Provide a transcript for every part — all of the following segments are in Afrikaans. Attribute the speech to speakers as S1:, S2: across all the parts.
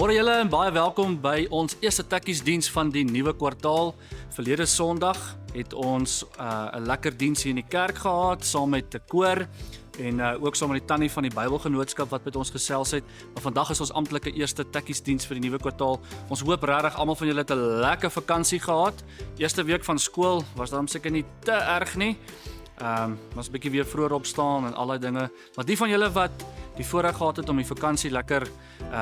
S1: Môre julle en baie welkom by ons eerste tekkiesdiens van die nuwe kwartaal. Verlede Sondag het ons 'n lekker diens hier in die kerk gehad, saam met die koor en ook saam met die tannie van die Bybelgenootskap wat met ons gesels het. Maar vandag is ons amptelike eerste tekkiesdiens vir die nuwe kwartaal. Ons hoop regtig almal van julle het 'n lekker vakansie gehad. Eerste week van skool was daarom seker nie te erg nie. Was 'n bietjie weer vroeër opstaan en allerlei dinge. Maar die van julle wat die voorreg gehad het om die vakansie lekker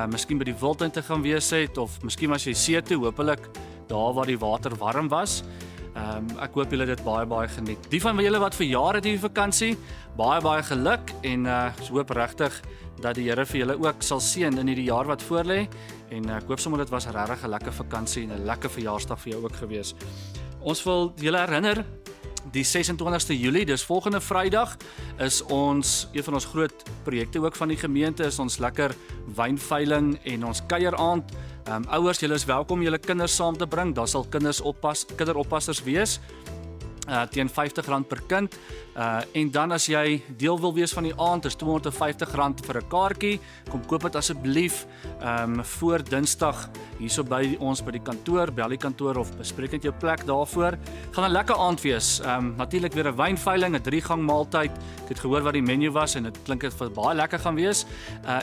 S1: miskien by die wildtuin te gaan wees het, of miskien was jy see toe, hopelik daar waar die water warm was. Ek hoop julle dit baie geniet. Die van julle wat verjaar het hierdie vakansie, baie geluk en ek hoop regtig dat die Here vir julle ook sal seën in hierdie jaar wat voorlê. En ek hoop sommer dit was regtig 'n lekker vakansie en 'n lekker verjaarsdag vir jou ook gewees. Ons wil julle herinner, die 26ste Julie, dis volgende Vrydag, is ons, een van ons groot projekte ook van die gemeente, is ons lekker wynveiling en ons kuieraand. Ouers, julle is welkom julle kinders saam te bring, daar sal kinderoppassers wees, teen R50 per kind, en dan as jy deel wil wees van die aand, is R250 vir 'n kaartjie. Kom koop dit asseblief voor Dinsdag hierso by ons by die kantoor, bel die kantoor of bespreek net jou plek daarvoor. Gaan 'n lekker aand wees. Natuurlik weer 'n wynveiling, 'n 3-gang maaltyd. Ek het gehoor wat die menu was en dit klink dit baie lekker gaan wees.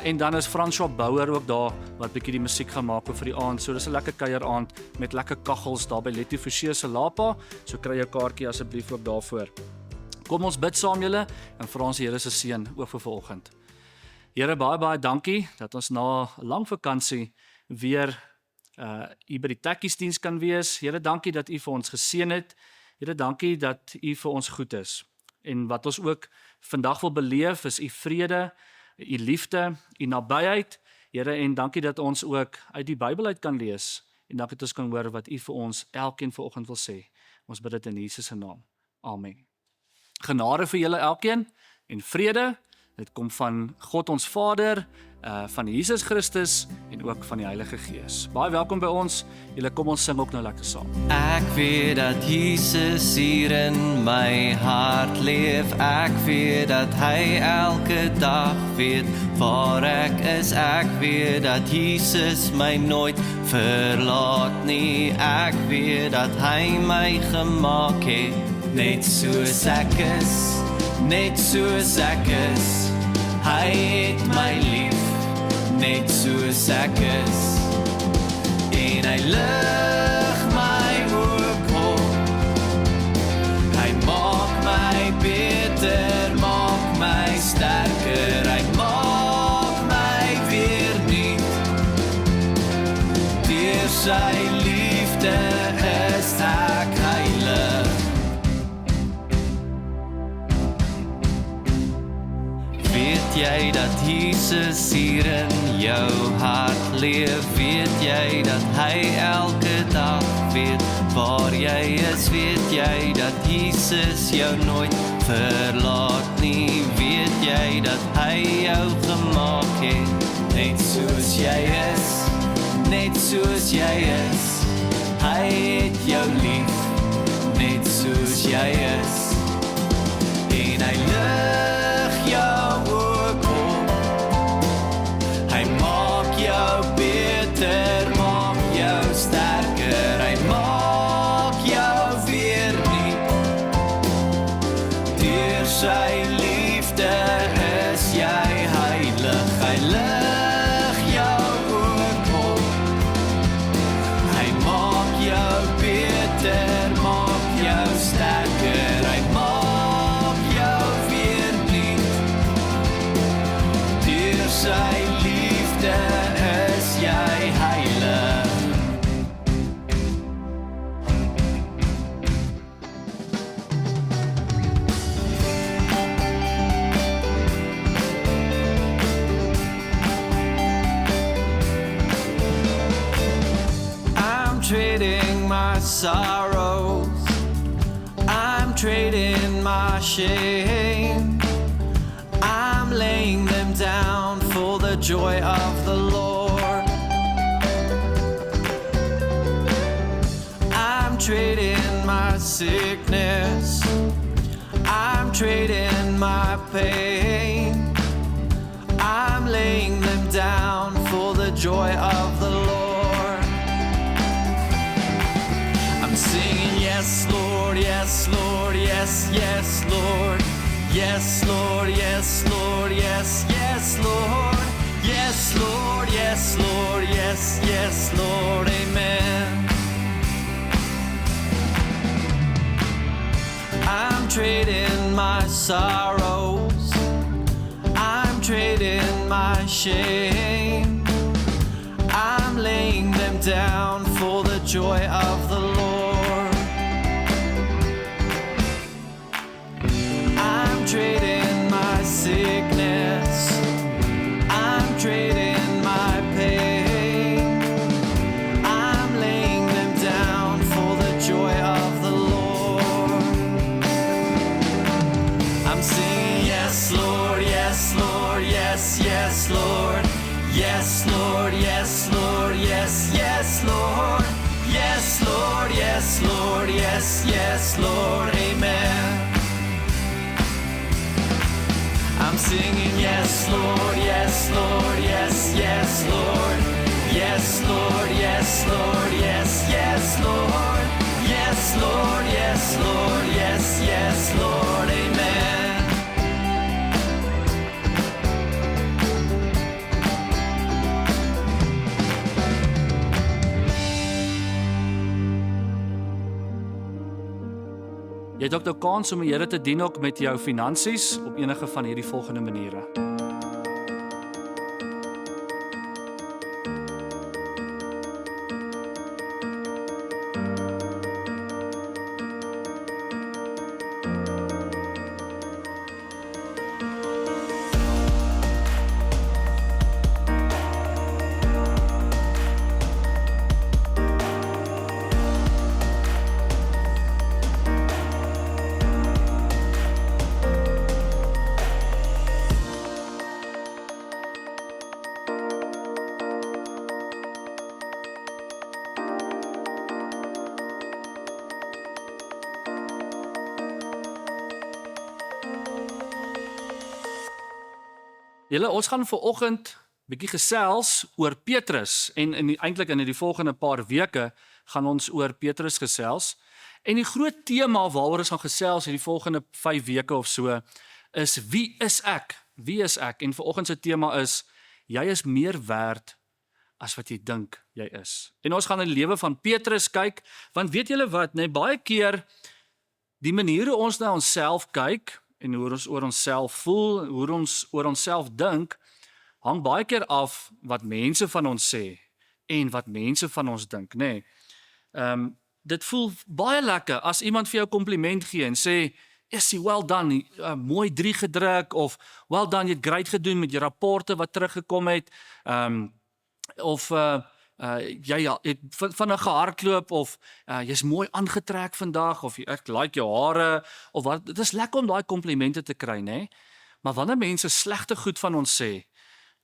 S1: En dan is François Bouwer ook daar wat bietjie die musiek gaan maak vir die aand. So dis 'n lekker kuieraand met lekker kaggels daar by Letty Forsier se Lapa. So kry jou kaartjie asseblief ook daarvoor. Kom ons bid saam julle en vra ons die Here se seën ook vir vanoggend. Here, baie dankie dat ons na 'n lang vakansie weer u by die tekkiesdiens kan wees. Here, dankie dat u vir ons geseën het. Here, dankie dat u vir ons goed is. En wat ons ook vandag wil beleef is u vrede, u liefde, u nabyheid. Here, en dankie dat ons ook uit die Bybel uit kan lees. En dankie dat ons kan hoor wat u vir ons elkeen vanoggend wil sê. Ons bid dit in Jesus se naam. Amen. Genade vir julle elkeen en vrede. Dit kom van God ons Vader, van Jesus Christus en ook van die Heilige Gees. Baie welkom by ons. Julle kom ons sing ook nou lekker saam.
S2: Ek weet dat Jesus hier in my hart leef. Ek weet dat hy elke dag weet waar ek is. Ek weet dat Jesus my nooit verlaat nie. Ek weet dat hy my gemaak het, net soos ek is, net soos ek is. Hy het my lief, net soos ek is. En hy lig my ook op. Hy maak my beter, maak my sterker. Hy maak my weer nuut. Deur sy liefde is ek heilig. Weet jy dat Jesus hier in jou hart leef? Weet jy dat hy elke dag weet waar jy is? Weet jy dat Jesus jou nooit verlaat nie? Weet jy dat hy jou gemaak het, net soos jy is, net soos jy is. Hy het jou lief, net soos jy is. En hy lig jou ook op. Hy maak jou beter, maak jou sterker. Hy maak jou weer nuut. Deur sy liefde is jy heilig. Hy lig jou ook op. Hy maak jou beter, maak jou sterker. Hy maak jou weer nuut. Deur sy liefde is jy heilig. I'm trading my sorrows, I'm trading my shame, I'm laying them down for the joy of the Lord. I'm trading my sickness, I'm trading my pain, I'm laying them down for the joy of the Yes, Lord, yes, Lord, yes, yes, Lord. Yes, Lord, yes, Lord, yes, yes, Lord. Yes, Lord, yes, Lord, yes, yes, Lord, amen. I'm trading my sorrows, I'm trading my shame, I'm laying them down for the joy of the Lord. I'm trading my sickness, I'm trading my pain, I'm laying them down for the joy of the Lord. I'm singing yes, Lord, yes, Lord, yes, yes, Lord. Yes, Lord, yes, Lord, yes, yes, Lord. Yes, Lord, yes, Lord, yes, yes, Lord, amen. I'm singing yes, Lord, yes, Lord, yes, yes, Lord. Yes, Lord, yes, Lord, yes, yes, Lord. Yes, Lord, yes, Lord, yes, yes, Lord, amen.
S1: Jy het ook nou kans om die Here te dien ook met jou finansies op enige van hierdie volgende maniere. Julle, ons gaan vanoggend bietjie gesels oor Petrus en eintlik in die volgende paar weke gaan ons oor Petrus gesels. En die groot tema waaroor ons gaan gesels in die volgende 5 weke of so is wie is ek? Wie is ek? En vanoggend se tema is jy is meer werd as wat jy dink jy is. En ons gaan in die lewe van Petrus kyk, want weet julle wat, baie keer die manier hoe ons na onsself kyk en hoe ons oor onsself voel, hoe ons oor onsself dink, hang baie keer af wat mense van ons sê en wat mense van ons dink, nê. Dit voel baie lekker as iemand vir jou kompliment gee en sê, "Jessie, well done, mooi 3 gedruk," of "Well done, jy het great gedoen met jou rapporte wat teruggekom het," of jy het vinnig gehardloop, of jy's mooi aangetrek vandag, of ek like jou hare, of wat. Dit is lekker om daai komplimente te kry, nê? Maar wanneer mense slegte goed van ons sê,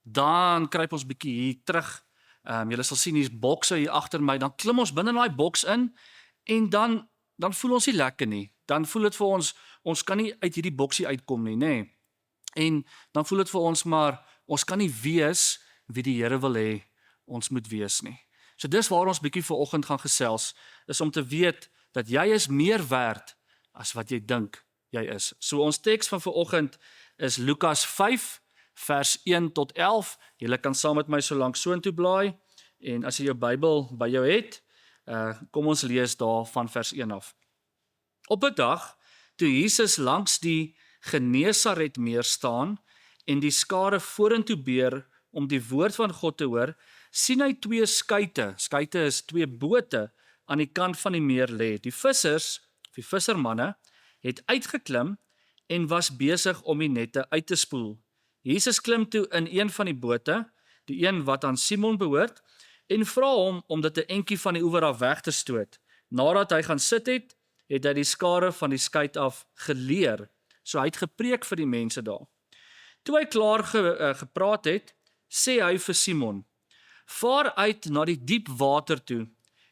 S1: dan kruip ons bietjie hier terug. Julle sal sien hier's bokse hier agter my, dan klim ons binne in daai boks in en dan voel ons nie lekker nie. Dan voel dit vir ons kan nie uit hierdie boksie uitkom nie, nê? En dan voel dit vir ons maar ons kan nie wees wie die Here wil hê ons moet wees nie. So dis waar ons bietjie vanoggend gaan gesels, is om te weet dat jy is meer werd as wat jy dink jy is. So ons teks van vanoggend is Lukas 5 vers 1 tot 11. Julle kan saam met my so lank soontoe blaai en as jy jou Bybel by jou het, kom ons lees daar van vers 1 af. Op 'n dag toe Jesus langs die Genesaret meer staan en die skare vorentoe beer om die woord van God te hoor, sien hy 2 skuite. Skuite is 2 bote aan die kant van die meer lê. Die vissers, die vissermanne, het uitgeklim en was besig om die nette uit te spoel. Jesus klim toe in een van die bote, die een wat aan Simon behoort, en vra hom om dit 'n entjie van die oewer af weg te stoot. Nadat hy gaan sit het, het hy die skare van die skuit af geleer. So hy het gepreek vir die mense daar. Toe hy klaar gepraat het, sê hy vir Simon, vaar uit na die diep water toe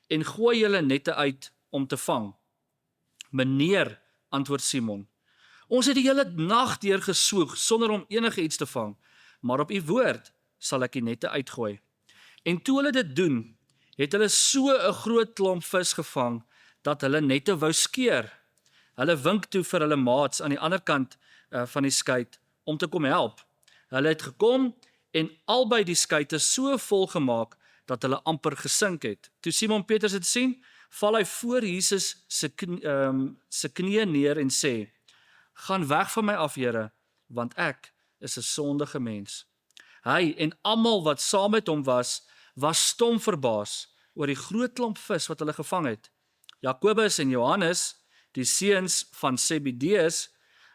S1: en gooi julle nette uit om te vang. Meneer, antwoord Simon, ons het die hele nag deur gesoek sonder om enige iets te vang, maar op u woord sal ek die nette uitgooi. En toe hulle dit doen, het hulle so 'n groot klomp vis gevang, dat hulle nette wou skeer. Hulle wink toe vir hulle maats aan die ander kant van die skei om te kom help. Hulle het gekom en albei die skei so vol gemaak dat hulle amper gesink het. Toe Simon Petrus dit sien, val hy voor Jesus se knieë neer en sê: "Gaan weg van my af, Here, want ek is 'n sondige mens." Hy en almal wat saam met hom was stom verbaas oor die groot klomp vis wat hulle gevang het. Jakobus en Johannes, die seuns van Zebedeus,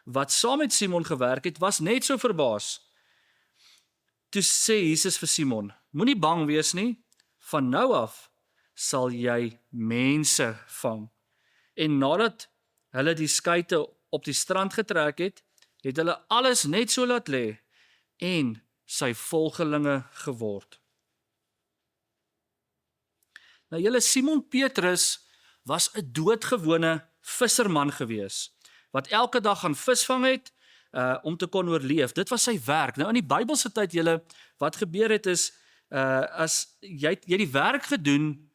S1: wat saam met Simon gewerk het, was net so verbaas. Toe sê Jesus vir Simon: "Moenie bang wees nie, van nou af sal jy mense vang." En nadat hulle die skei op die strand getrek het, het hulle alles net so laat lê en sy volgelinge geword. Nou julle, Simon Petrus was 'n doodgewone visserman gewees, wat elke dag gaan visvang het, om te kon oorleef. Dit was sy werk. Nou in die Bybelse tyd, julle, wat gebeur het is, as jy die werk gedoen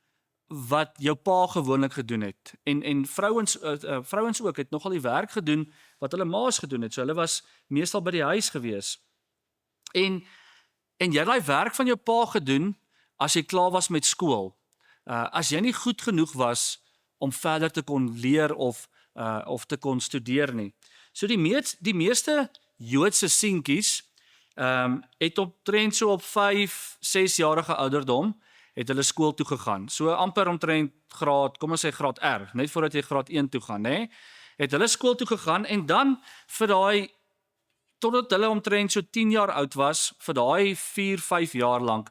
S1: wat jou pa gewoonlik gedoen het. En vrouens ook het nogal die werk gedoen wat hulle ma's gedoen het. So hulle was meestal by die huis gewees. En jy het daai werk van jou pa gedoen as jy klaar was met skool. As jy nie goed genoeg was om verder te kon leer of te kon studeer nie. So die meeste Joodse seentjies het omtrent so op 5-6 jarige ouderdom het hulle skool toe gegaan. So amper omtrent graad, kom ons sê graad R, net voordat jy graad 1 toe gaan, nê? Het hulle skool toe gegaan en dan vir daai totdat hulle omtrent so 10 jaar oud was, vir daai 4-5 jaar lank,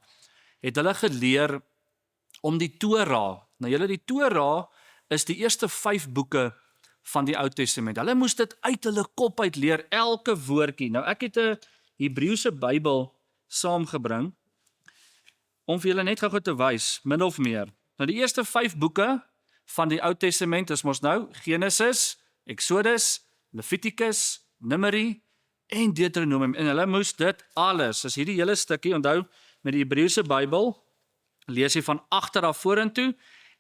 S1: het hulle geleer om die Torah. Nou julle, die Torah is die eerste 5 boeke van die Ou Testament. Hulle moes dit uit hulle kop uit leer, elke woordjie. Nou ek het 'n Hebreëse Bybel saamgebring om vir julle net gou te wys, min of meer. Nou die eerste 5 boeke van die Ou Testament is mos nou Genesis, Exodus, Levitikus, Numeri en Deuteronomium. En hulle moes dit alles, as hierdie hele stukkie, onthou met die Hebreëse Bybel, lees jy van agter af vorentoe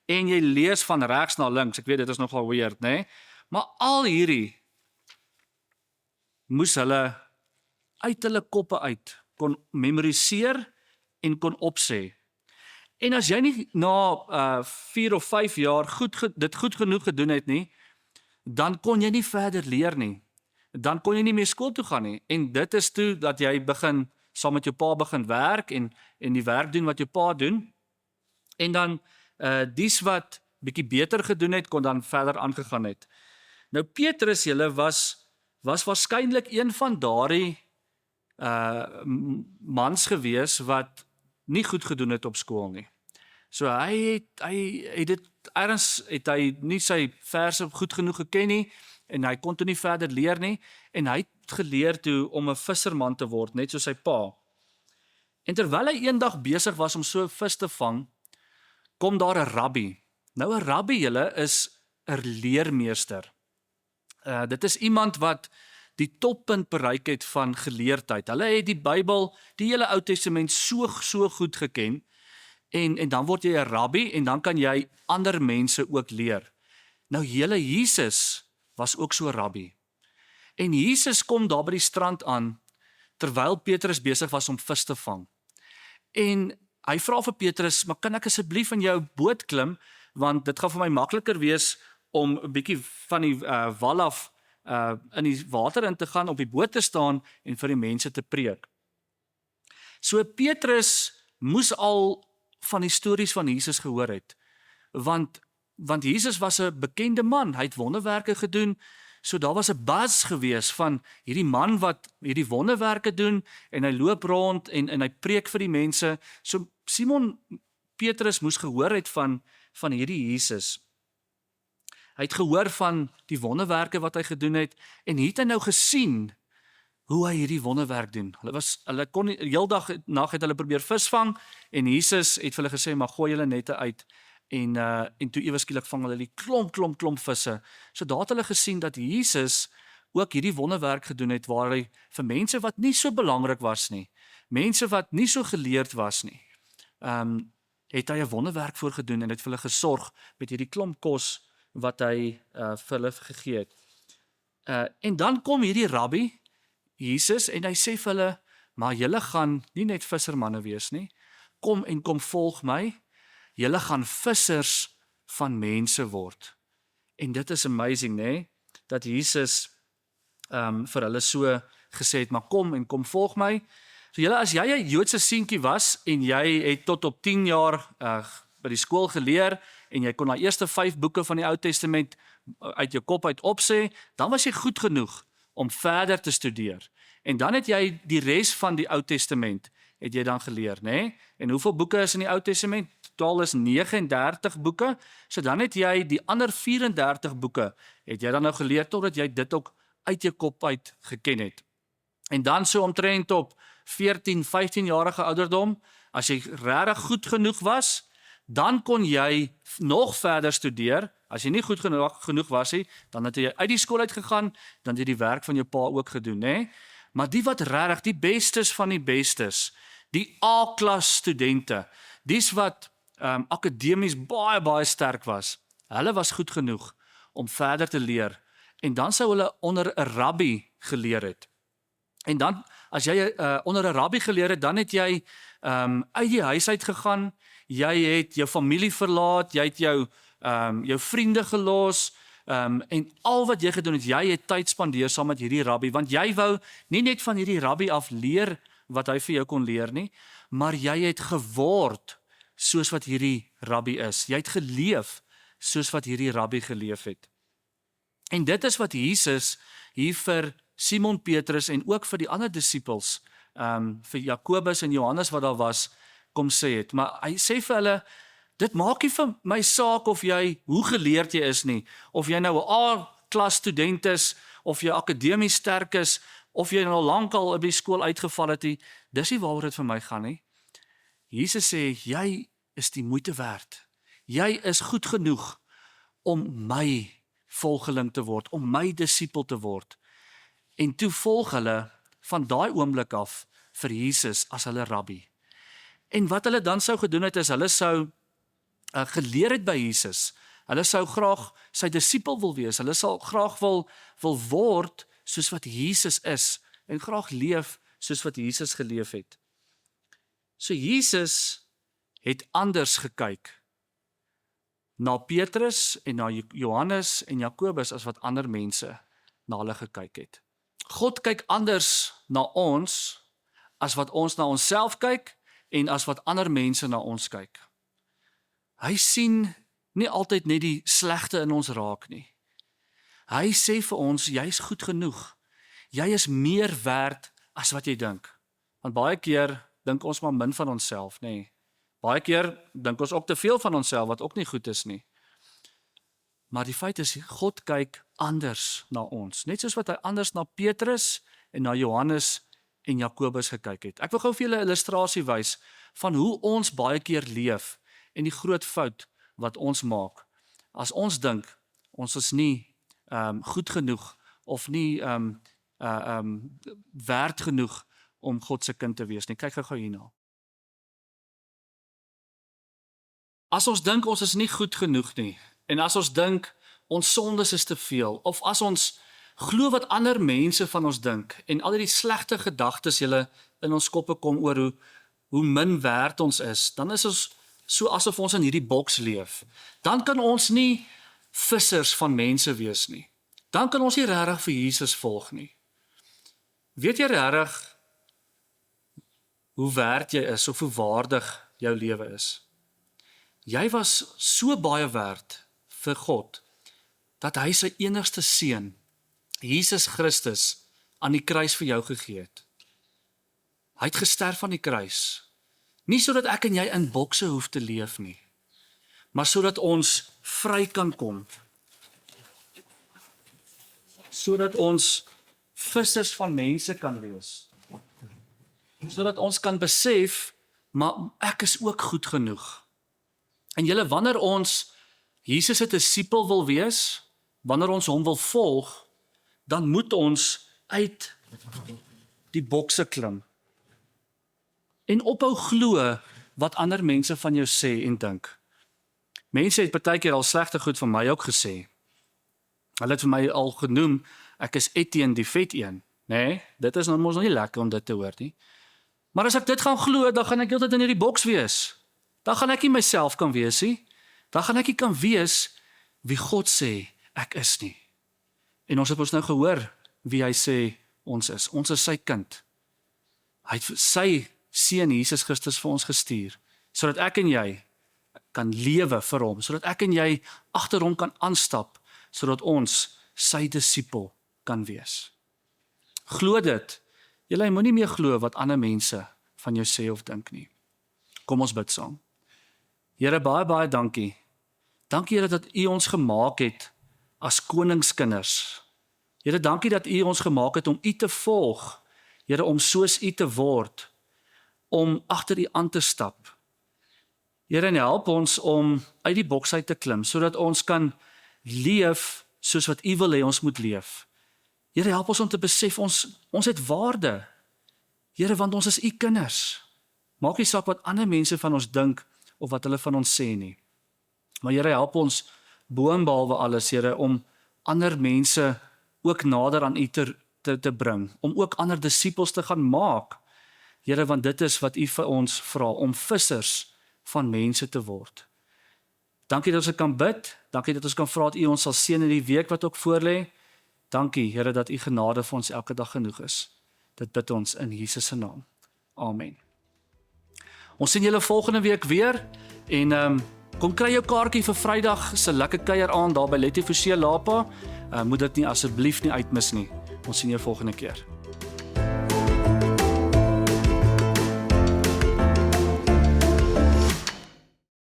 S1: en jy lees van regs na links. Ek weet dit is nogal weird, né? Maar al hierdie moes hulle uit hulle koppe uit kon memoriseer en kon opsê. En as jy nie na 4 of 5 jaar dit goed genoeg gedoen het nie, dan kon jy nie verder leer nie. Dan kon jy nie meer skool toe gaan nie. En dit is toe dat jy begin saam met jou pa begin werk en die werk doen wat jou pa doen. En dan dies wat bietjie beter gedoen het, kon dan verder aangegaan het. Nou Petrus julle was waarskynlik een van daardie mans gewees wat nie goed gedoen het op skool nie. So hy het nie sy verse goed genoeg geken nie en hy kon toe nie verder leer nie en hy het geleer toe om 'n visserman te word, net soos sy pa. En terwyl hy eendag besig was om so 'n vis te vang, kom daar 'n rabbi. Nou 'n rabbi julle is 'n leermeester. Dit is iemand wat die toppunt bereik het van geleerdheid. Hulle het die Bybel, die hele Ou Testament so goed geken en dan word jy 'n rabbi en dan kan jy ander mense ook leer. Nou hele Jesus was ook so 'n rabbi. En Jesus kom daar by die strand aan terwyl Petrus besig was om vis te vang. En hy vra vir Petrus, "Maar kan ek asseblief in jou boot klim, want dit gaan vir my makliker wees om 'n bietjie van die wal af in die water in te gaan, op die boot te staan en vir die mense te preek." So Petrus moes al van die stories van Jesus gehoor het, want Jesus was 'n bekende man, hy het wonderwerke gedoen, so daar was 'n buzz gewees van hierdie man wat hierdie wonderwerke doen en hy loop rond en hy preek vir die mense. So Simon Petrus moes gehoor het van hierdie Jesus. Hy het gehoor van die wonderwerke wat hy gedoen het en het hy nou gesien hoe hy hierdie wonderwerk doen. Hulle kon die hele dag nag het hulle probeer visvang en Jesus het vir hulle gesê, "Maar gooi julle nette uit." En toe ewe skielik vang hulle die klomp visse. So daar het hulle gesien dat Jesus ook hierdie wonderwerk gedoen het waar hy vir mense wat nie so belangrik was nie, mense wat nie so geleerd was nie, het hy 'n wonderwerk voorgedoen en het vir hulle gesorg met hierdie klomp kos wat hy vir hulle gegee het. En dan kom hierdie rabbi, Jesus, en hy sê vir hulle, maar julle gaan nie net vissermanne wees nie, kom volg my, julle gaan vissers van mense word. En dit is amazing, né? Dat Jesus vir hulle so gesê het, maar kom volg my. So julle, as jy 'n Joodse seentjie was en jy het tot op 10 jaar by die skool geleer en jy kon die eerste 5 boeke van die Ou Testament uit jou kop uit opsê, dan was jy goed genoeg om verder te studeer. En dan het jy die res van die Ou Testament het jy dan geleer, né? En hoeveel boeke is in die Ou Testament? Totaal is 39 boeke. So dan het jy die ander 34 boeke het jy dan nou geleer totdat jy dit ook uit jou kop uit geken het. En dan so omtrent op 14, 15 jarige ouderdom, as jy regtig goed genoeg was, dan kon jy nog verder studeer. As jy nie goed genoeg was nie, dan het jy uit die skool uit gegaan, dan het jy die werk van jou pa ook gedoen, né? Maar die wat regtig die bestes van die bestes, die A-klas studente, dies wat akademies baie sterk was, hulle was goed genoeg om verder te leer. En dan sou hulle onder 'n rabbi geleer het. En dan, as jy onder 'n rabbi geleer het, dan het jy uit die huis uit gegaan, jy het jou familie verlaat, jy het jou vriende gelos, en al wat jy gedoen het, jy het tyd spandeer saam met hierdie rabbi, want jy wou nie net van hierdie rabbi af leer wat hy vir jou kon leer nie, maar jy het geword soos wat hierdie rabbi is. Jy het geleef soos wat hierdie rabbi geleef het. En dit is wat Jesus hier vir Simon Petrus en ook vir die ander disippels, vir Jakobus en Johannes wat daar was, kom sê het. Maar hy sê vir hulle, dit maak nie vir my saak of jy, hoe geleerd jy is nie, of jy nou 'n A-klas student is, of jy akademies sterk is, of jy nou lankal op die skool uitgeval het nie, dis nie waaroor dit vir my gaan nie. Jesus sê, jy is die moeite werd. Jy is goed genoeg om my volgeling te word, om my disipel te word. En toe volg hulle van daai oomblik af vir Jesus as hulle rabbi. En wat hulle dan sou gedoen het, is hulle sou geleer het by Jesus. Hulle sou graag sy disipel wil wees. Hulle sal graag wil word soos wat Jesus is en graag leef soos wat Jesus geleef het. So Jesus het anders gekyk na Petrus en na Johannes en Jakobus as wat ander mense na hulle gekyk het. God kyk anders na ons as wat ons na onsself kyk en as wat ander mense na ons kyk. Hy sien nie altyd net die slegte in ons raak nie. Hy sê vir ons, jy is goed genoeg. Jy is meer werd as wat jy dink. Want baie keer dink ons maar min van onsself, nê. Baie keer dink ons ook te veel van onsself wat ook nie goed is nie. Maar die feit is, God kyk anders na ons. Net soos wat hy anders na Petrus en na Johannes en Jakobus gekyk het. Ek wil gou vir julle 'n illustrasie wys van hoe ons baie keer leef en die groot fout wat ons maak. As ons dink, ons is nie goed genoeg of nie werd genoeg om God se kind te wees nie. Kyk gou hierna. As ons dink ons is nie goed genoeg nie, en as ons dink ons sondes is te veel, of as ons glo wat ander mense van ons dink, en al die slegte gedagtes julle in ons koppe kom oor hoe min werd ons is, dan is ons so asof ons in hierdie boks leef. Dan kan ons nie vissers van mense wees nie. Dan kan ons nie regtig vir Jesus volg nie. Weet jy regtig hoe werd jy is of hoe waardig jou lewe is? Jy was so baie werd vir God, dat hy sy enigste seun, Jesus Christus, aan die kruis vir jou gegee het. Hy het gesterf aan die kruis, nie sodat ek en jy in bokse hoef te leef nie, maar sodat ons vry kan kom, sodat ons vissers van mense kan wees, sodat ons kan besef, maar ek is ook goed genoeg. En julle, wanneer ons Jesus se disipel wil wees, wanneer ons hom wil volg, dan moet ons uit die bokse klim en ophou glo wat ander mense van jou sê en dink. Mense het partykeer al slegte goed van my ook gesê. Hulle het vir my al genoem, ek is Etienne die vet een. Nee, dit is nou mos nie lekker om dit te hoor nie. Maar as ek dit gaan glo, dan gaan ek heeltyd in hierdie boks wees. Dan gaan ek nie myself kan wees nie. Dan gaan ek nie kan wees wie God sê ek is nie. En ons het ons nou gehoor wie hy sê ons is. Ons is sy kind. Hy het sy seun Jesus Christus vir ons gestuur, sodat ek en jy kan lewe vir hom, sodat ek en jy agter hom kan aanstap, sodat ons sy disipel kan wees. Glo dit. Jy moenie meer glo wat ander mense van jou sê of dink nie. Kom ons bid saam. Here, baie, baie dankie. Dankie Here dat U ons gemaak het as koningskinders. Here, dankie dat U ons gemaak het om U te volg. Here, om soos U te word, om agter U aan te stap. Here, en help ons om uit die boks uit te klim, sodat ons kan leef soos wat U wil hê ons moet leef. Here, help ons om te besef, ons het waarde. Here, want ons is U kinders. Maak nie saak wat ander mense van ons dink, of wat hulle van ons sê nie. Maar Here, help ons bo en behalwe alles, Here, om ander mense ook nader aan U te bring, om ook ander disippels te gaan maak. Here, want dit is wat U vir ons vra, om vissers van mense te word. Dankie dat ons kan bid, dankie dat ons kan vra dat U ons sal seën in die week wat ook voorlê. Dankie, Here, dat U genade vir ons elke dag genoeg is. Dit bid ons in Jesus se naam. Amen. Ons sien julle volgende week weer en kom kry jou kaartjie vir Vrydag se lekker kuier aan daar by Letty Forsie Lapa. Moet dit nie asseblief nie uitmis nie. Ons sien jou volgende keer.